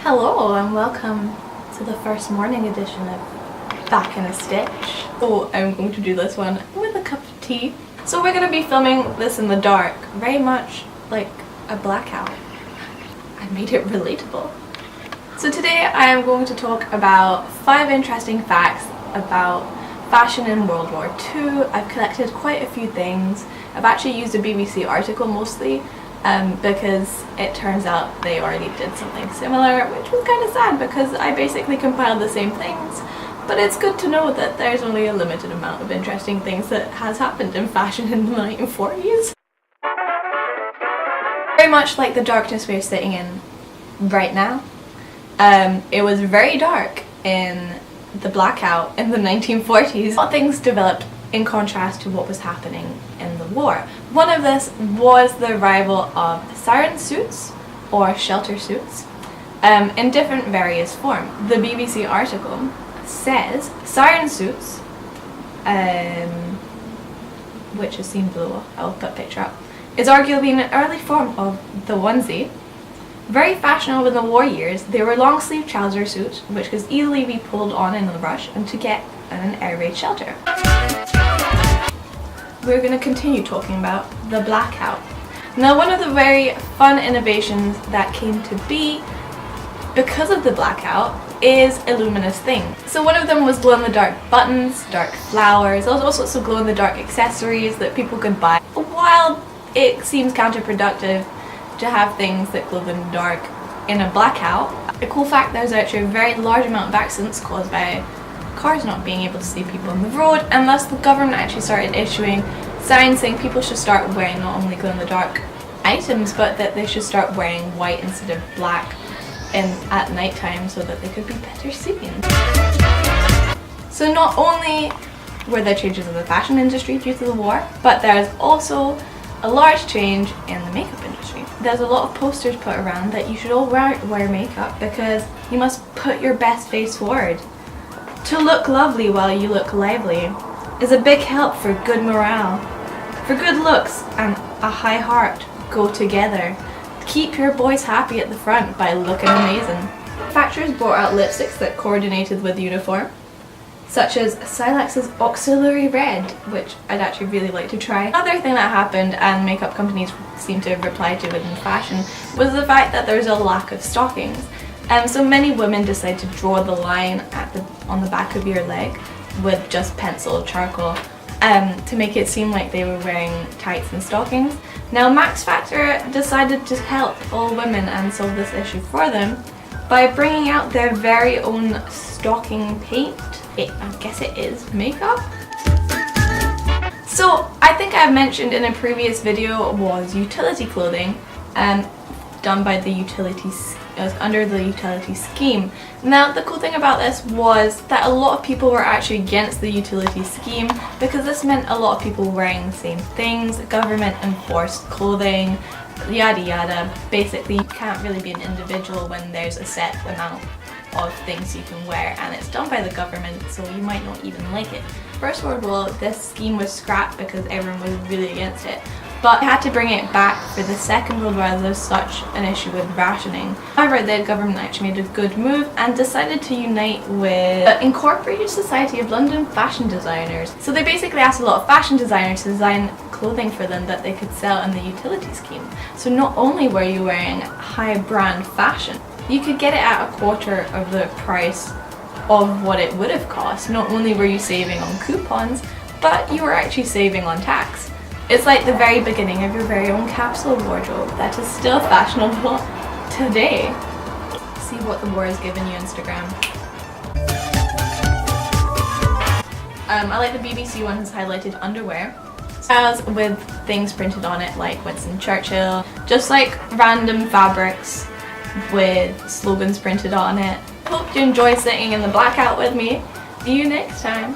Hello and welcome to the first morning edition of Back in a Stitch. So I'm going to do this one with a cup of tea. So we're going to be filming this in the dark, very much like a blackout. I made it relatable. So today I am going to talk about 5 interesting facts about fashion in World War II. I've collected quite a few things. I've actually used a BBC article mostly because it turns out they already did something similar, which was kind of sad because I basically compiled the same things. But it's good to know that there's only a limited amount of interesting things that has happened in fashion in the 1940s. Very much like the darkness we're sitting in right now. It was very dark in the blackout in the 1940s. A lot of things developed in contrast to what was happening in the war. One of this was the arrival of SIREN suits, or shelter suits, in different various form. The BBC article says SIREN suits, which is seen below, I'll put a picture up, is arguably an early form of the onesie. Very fashionable in the war years, they were long sleeve trouser suits which could easily be pulled on in the brush and to get an air raid shelter. We're going to continue talking about the blackout. Now, one of the very fun innovations that came to be because of the blackout is a luminous thing. So one of them was glow-in-the-dark buttons, dark flowers. There was all sorts of glow-in-the-dark accessories that people could buy. While it seems counterproductive to have things that glow in the dark in a blackout, a cool fact, there's actually a very large amount of accidents caused by cars not being able to see people on the road, and thus the government actually started issuing signs saying people should start wearing not only glow-in-the-dark items, but that they should start wearing white instead of black at night time so that they could be better seen. So not only were there changes in the fashion industry due to the war, but there's also a large change in the makeup industry. There's a lot of posters put around that you should all wear makeup because you must put your best face forward. To look lovely while you look lively is a big help for good morale. For good looks and a high heart go together. Keep your boys happy at the front by looking amazing. Manufacturers brought out lipsticks that coordinated with the uniform, such as Silex's Auxiliary Red, which I'd actually really like to try. Another thing that happened, and makeup companies seem to have replied to it in fashion, was the fact that there's a lack of stockings. So many women decide to draw the line on the back of your leg with just pencil charcoal to make it seem like they were wearing tights and stockings. Now Max Factor decided to help all women and solve this issue for them by bringing out their very own stocking paint. I guess it is makeup. So I think I've mentioned in a previous video was utility clothing done by the under the utility scheme. Now the cool thing about this was that a lot of people were actually against the utility scheme because this meant a lot of people wearing the same things, government enforced clothing, yada yada. Basically you can't really be an individual when there's a set amount of things you can wear and it's done by the government, so you might not even like it. First World War, this scheme was scrapped because everyone was really against it, but had to bring it back for the Second World War as there's such an issue with rationing. However, the government actually made a good move and decided to unite with the Incorporated Society of London Fashion Designers. So they basically asked a lot of fashion designers to design clothing for them that they could sell in the utility scheme. So not only were you wearing high brand fashion, you could get it at a quarter of the price of what it would have cost. Not only were you saving on coupons, but you were actually saving on tax. It's like the very beginning of your very own capsule wardrobe that is still fashionable today. See what the war has given you, Instagram. I like the BBC one has highlighted underwear. Styles with things printed on it like Winston Churchill, just like random fabrics with slogans printed on it. Hope you enjoy sitting in the blackout with me. See you next time.